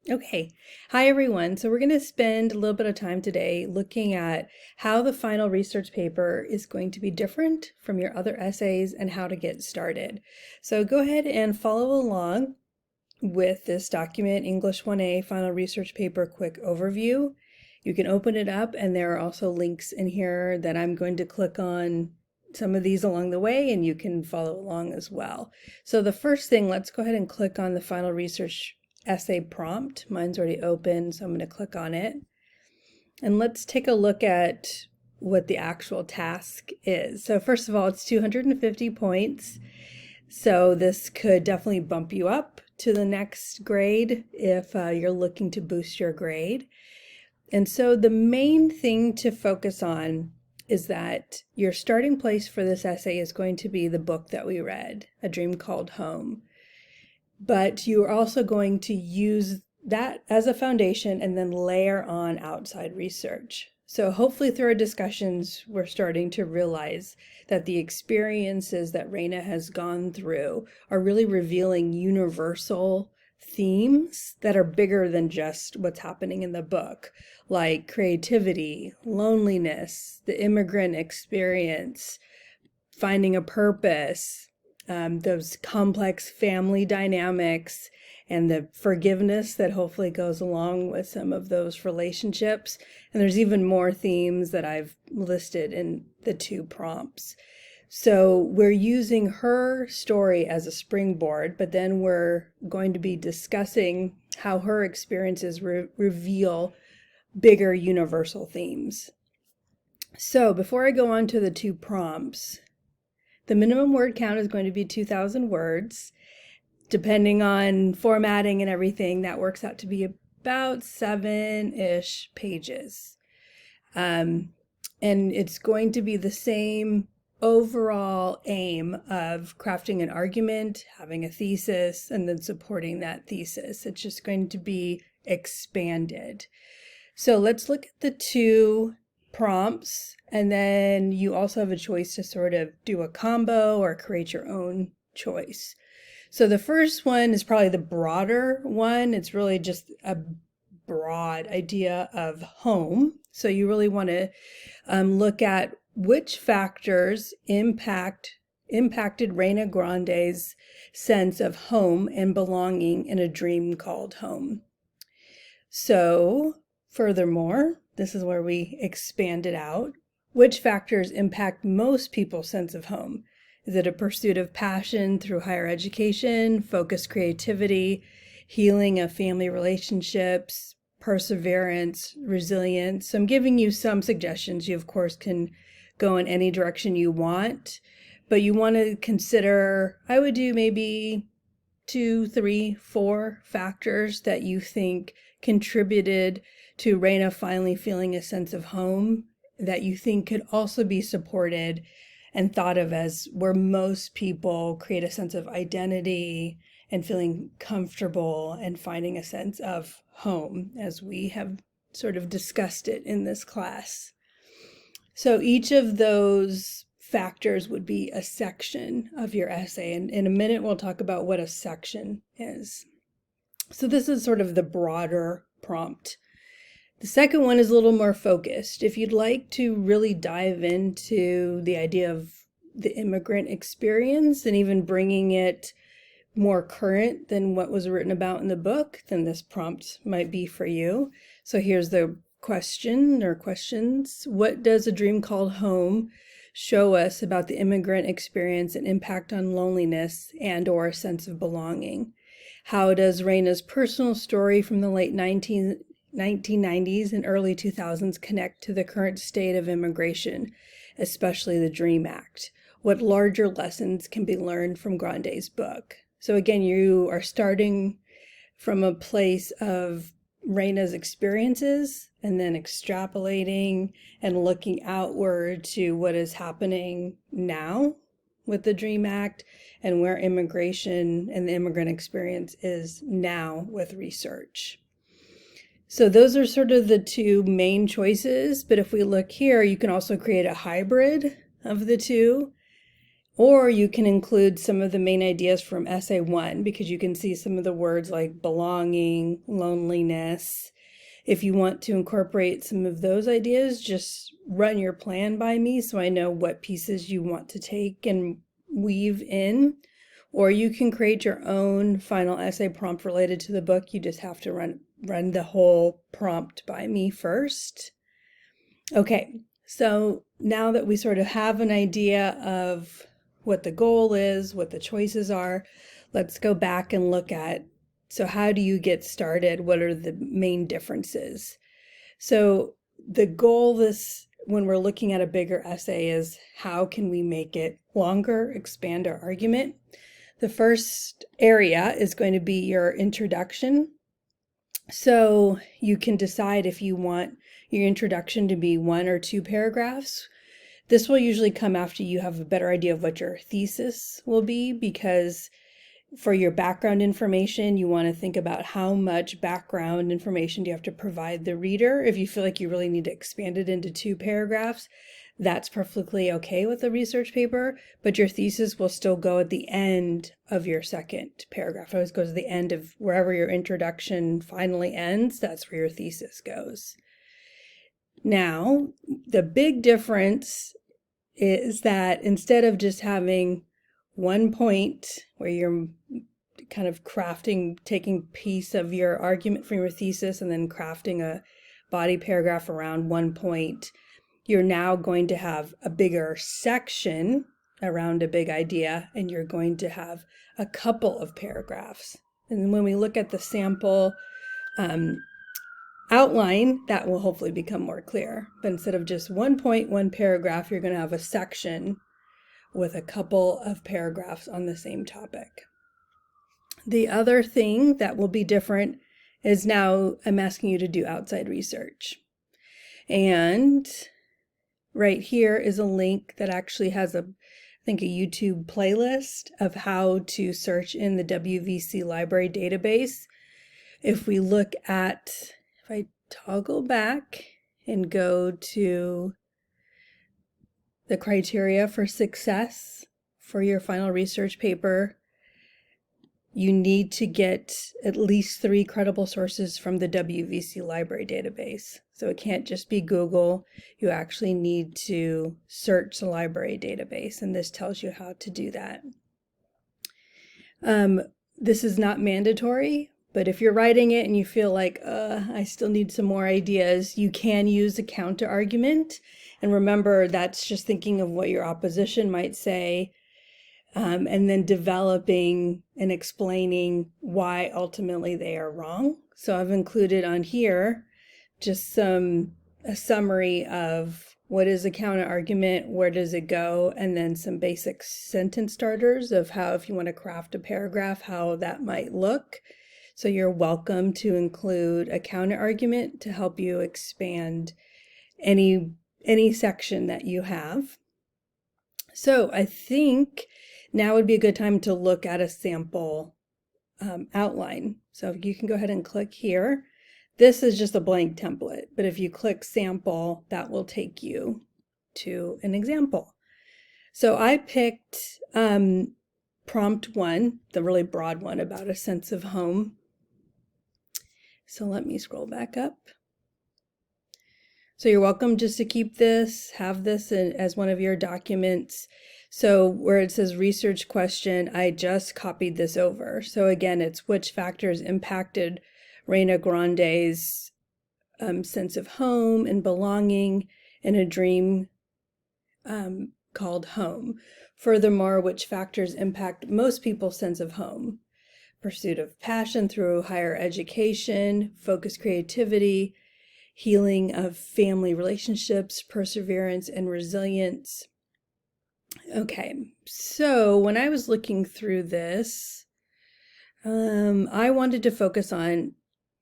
Okay, hi everyone. So we're going to spend a little bit of time today looking at how the final research paper is going to be different from your other essays and how to get started. So go ahead and follow along with this document, English 1A Final Research Paper Quick Overview. You can open it up and there are also links in here that I'm going to click on some of these along the way and you can follow along as well. So the first thing, let's go ahead and click on the final research essay prompt. Mine's already open, so I'm going to click on it. And let's take a look at what the actual task is. So first of all, it's 250 points. So this could definitely bump you up to the next grade if you're looking to boost your grade. And so the main thing to focus on is that your starting place for this essay is going to be the book that we read, A Dream Called Home. But you are also going to use that as a foundation and then layer on outside research. So hopefully through our discussions, we're starting to realize that the experiences that Raina has gone through are really revealing universal themes that are bigger than just what's happening in the book, like creativity, loneliness, the immigrant experience, finding a purpose, those complex family dynamics, and the forgiveness that hopefully goes along with some of those relationships. And there's even more themes that I've listed in the two prompts. So we're using her story as a springboard, but then we're going to be discussing how her experiences reveal bigger universal themes. So before I go on to the two prompts, the minimum word count is going to be 2,000 words. Depending on formatting and everything, that works out to be about 7-ish pages. And it's going to be the same overall aim of crafting an argument, having a thesis, and then supporting that thesis. It's just going to be expanded. So let's look at the two prompts, and then you also have a choice to sort of do a combo or create your own choice. So the first one is probably the broader one. It's really just a broad idea of home. So you really want to look at which factors impacted Raina Grande's sense of home and belonging in a dream called home. So furthermore, this is where we expand it out. Which factors impact most people's sense of home? Is it a pursuit of passion through higher education, focused creativity, healing of family relationships, perseverance, resilience? So I'm giving you some suggestions. You, of course, can go in any direction you want, but you want to consider, I would do maybe 2, 3, 4 factors that you think contributed to Raina finally feeling a sense of home that you think could also be supported and thought of as where most people create a sense of identity and feeling comfortable and finding a sense of home, as we have sort of discussed it in this class. So each of those factors would be a section of your essay, and in a minute we'll talk about what a section is. So this is sort of the broader prompt. The second one is a little more focused. If you'd like to really dive into the idea of the immigrant experience and even bringing it more current than what was written about in the book, then this prompt might be for you. So here's the question or questions. What does A Dream Called Home show us about the immigrant experience and impact on loneliness and/or a sense of belonging? How does Raina's personal story from the late 1990s and early 2000s connect to the current state of immigration, especially the DREAM Act? What larger lessons can be learned from Grande's book? So again, you are starting from a place of Raina's experiences and then extrapolating and looking outward to what is happening now with the DREAM Act and where immigration and the immigrant experience is now with research. So those are sort of the two main choices, but if we look here, you can also create a hybrid of the two, Or you can include some of the main ideas from essay 1 because you can see some of the words like belonging, loneliness. If you want to incorporate some of those ideas, just run your plan by me so I know what pieces you want to take and weave in. Or you can create your own final essay prompt related to the book. You just have to run the whole prompt by me first. Okay, so now that we sort of have an idea of what the goal is, what the choices are, let's go back and look at, so how do you get started? What are the main differences? So the goal when we're looking at a bigger essay is how can we make it longer, expand our argument? The first area is going to be your introduction. So you can decide if you want your introduction to be 1 or 2 paragraphs. This will usually come after you have a better idea of what your thesis will be, because for your background information, you want to think about how much background information do you have to provide the reader. If you feel like you really need to expand it into 2 paragraphs, that's perfectly okay with the research paper, but your thesis will still go at the end of your second paragraph. It always goes to the end of wherever your introduction finally ends, that's where your thesis goes. Now, the big difference is that instead of just having 1 point where you're kind of taking a piece of your argument from your thesis and then crafting a body paragraph around 1 point, you're now going to have a bigger section around a big idea, and you're going to have a couple of paragraphs. And when we look at the sample outline, that will hopefully become more clear. But instead of just 1 point, 1 paragraph, you're going to have a section with a couple of paragraphs on the same topic. The other thing that will be different is now I'm asking you to do outside research. And right here is a link that actually has I think a YouTube playlist of how to search in the WVC library database. If we look at, if I toggle back and go to the criteria for success for your final research paper, you need to get at least 3 credible sources from the WVC library database. So it can't just be Google. You actually need to search the library database, and this tells you how to do that. This is not mandatory, but if you're writing it and you feel like, I still need some more ideas, you can use a counter argument. And remember, that's just thinking of what your opposition might say, and then developing and explaining why ultimately they are wrong. So I've included on here just a summary of what is a counter argument, where does it go, and then some basic sentence starters of how, if you want to craft a paragraph, how that might look. So you're welcome to include a counter argument to help you expand any section that you have. So I think now would be a good time to look at a sample outline. So you can go ahead and click here. This is just a blank template, but if you click sample, that will take you to an example. So I picked prompt 1, the really broad one about a sense of home. So let me scroll back up. So you're welcome just to keep this, have this as one of your documents. So where it says research question, I just copied this over. So again, it's which factors impacted Reina Grande's sense of home and belonging in a dream called Home. Furthermore, which factors impact most people's sense of home? Pursuit of passion through higher education, focused creativity, healing of family relationships, perseverance, and resilience. Okay, so when I was looking through this, I wanted to focus on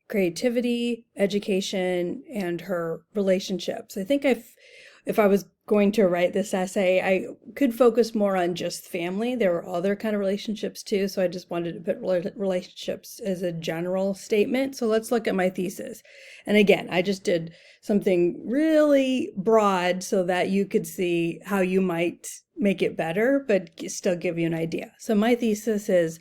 creativity, education, and her relationships. I think if I was going to write this essay, I could focus more on just family. There were other kind of relationships too, so I just wanted to put relationships as a general statement. So let's look at my thesis. And again, I just did something really broad so that you could see how you might make it better, but still give you an idea. So my thesis is,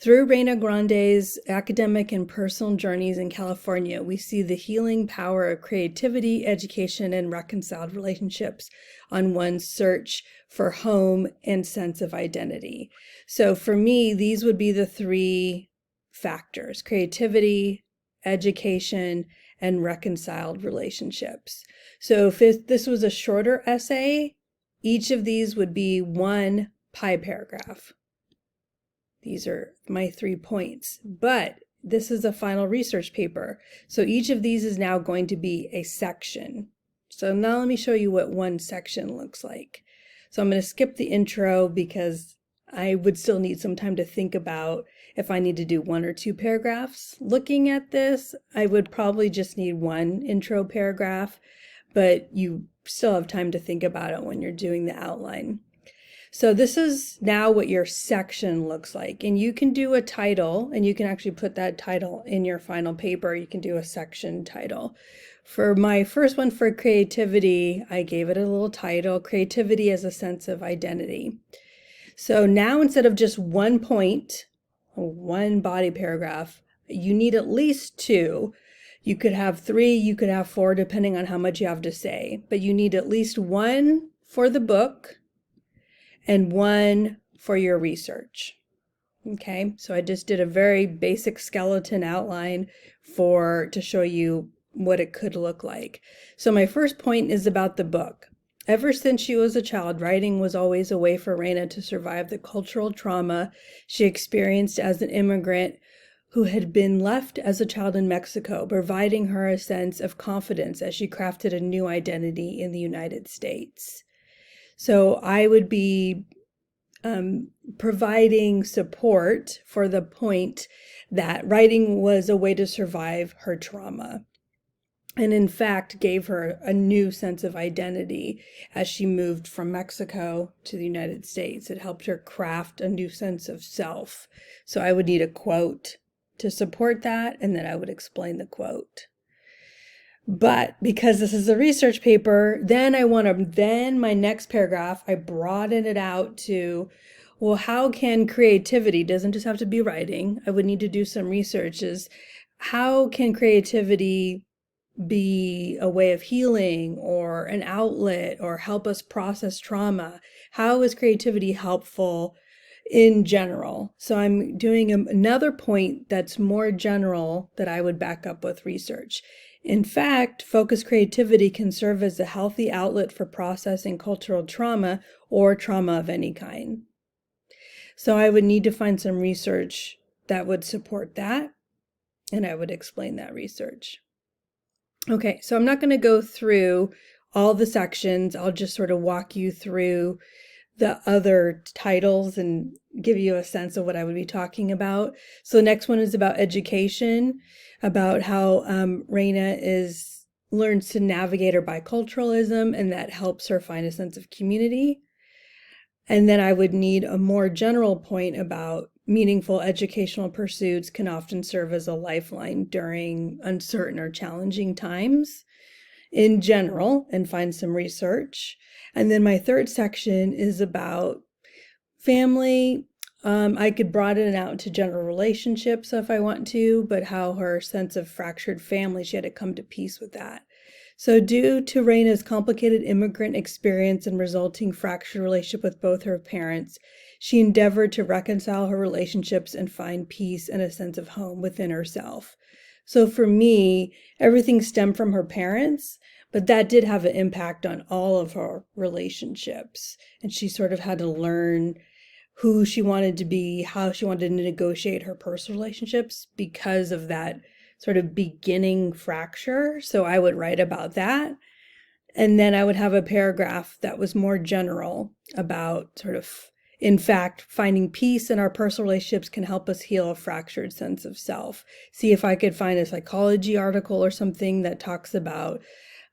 through Reina Grande's academic and personal journeys in California, we see the healing power of creativity, education, and reconciled relationships on one's search for home and sense of identity. So for me, these would be the three factors: creativity, education, and reconciled relationships. So if this was a shorter essay, each of these would be one pie paragraph. These are my 3 points, but this is a final research paper. So each of these is now going to be a section. So now let me show you what one section looks like. So I'm going to skip the intro because I would still need some time to think about if I need to do 1 or 2 paragraphs. Looking at this, I would probably just need 1 intro paragraph, but you still have time to think about it when you're doing the outline. So this is now what your section looks like, and you can do a title, and you can actually put that title in your final paper. You can do a section title. For my first one, for creativity, I gave it a little title, Creativity as a Sense of Identity. So now, instead of just 1 point, 1 body paragraph, you need at least 2. You could have 3, you could have 4, depending on how much you have to say, but you need at least 1 for the book and 1 for your research. Okay, so I just did a very basic skeleton outline to show you what it could look like. So my first point is about the book. Ever since she was a child, writing was always a way for Reina to survive the cultural trauma she experienced as an immigrant who had been left as a child in Mexico, providing her a sense of confidence as she crafted a new identity in the United States. So I would be providing support for the point that writing was a way to survive her trauma, and in fact gave her a new sense of identity as she moved from Mexico to the United States. It helped her craft a new sense of self. So I would need a quote to support that, and then I would explain the quote. But because this is a research paper, then my next paragraph, I broaden it out to, well, how can creativity, doesn't just have to be writing, I would need to do some research, is how can creativity be a way of healing or an outlet or help us process trauma? How is creativity helpful in general? So I'm doing another point that's more general that I would back up with research. In fact, focused creativity can serve as a healthy outlet for processing cultural trauma or trauma of any kind. So I would need to find some research that would support that, and I would explain that research. Okay, so I'm not going to go through all the sections. I'll just sort of walk you through the other titles and give you a sense of what I would be talking about. So the next one is about education, about how Reina learns to navigate her biculturalism, and that helps her find a sense of community. And then I would need a more general point about meaningful educational pursuits can often serve as a lifeline during uncertain or challenging times in general, and find some research. And then my third section is about family. I could broaden it out to general relationships if I want to, but how her sense of fractured family, she had to come to peace with that. So due to Reina's complicated immigrant experience and resulting fractured relationship with both her parents, she endeavored to reconcile her relationships and find peace and a sense of home within herself. So for me, everything stemmed from her parents, but that did have an impact on all of her relationships. And she sort of had to learn who she wanted to be, how she wanted to negotiate her personal relationships because of that sort of beginning fracture. So I would write about that. And then I would have a paragraph that was more general about sort of, in fact, finding peace in our personal relationships can help us heal a fractured sense of self. See if I could find a psychology article or something that talks about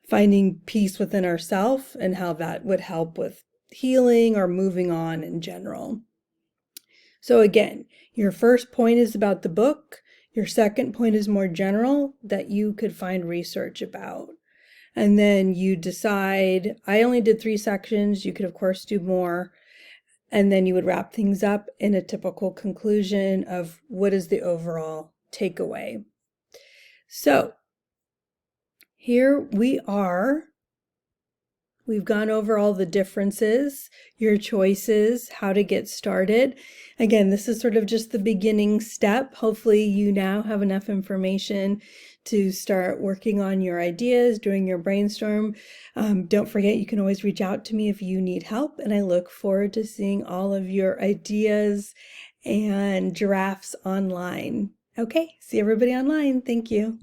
finding peace within ourselves and how that would help with healing or moving on in general. So again, your first point is about the book. Your second point is more general, that you could find research about. And then you decide, I only did 3 sections. You could, of course, do more. And then you would wrap things up in a typical conclusion of what is the overall takeaway. So here we are. We've gone over all the differences, your choices, how to get started. Again, this is sort of just the beginning step. Hopefully you now have enough information to start working on your ideas, doing your brainstorm. Don't forget, you can always reach out to me if you need help, and I look forward to seeing all of your ideas and drafts online. Okay, see everybody online. Thank you.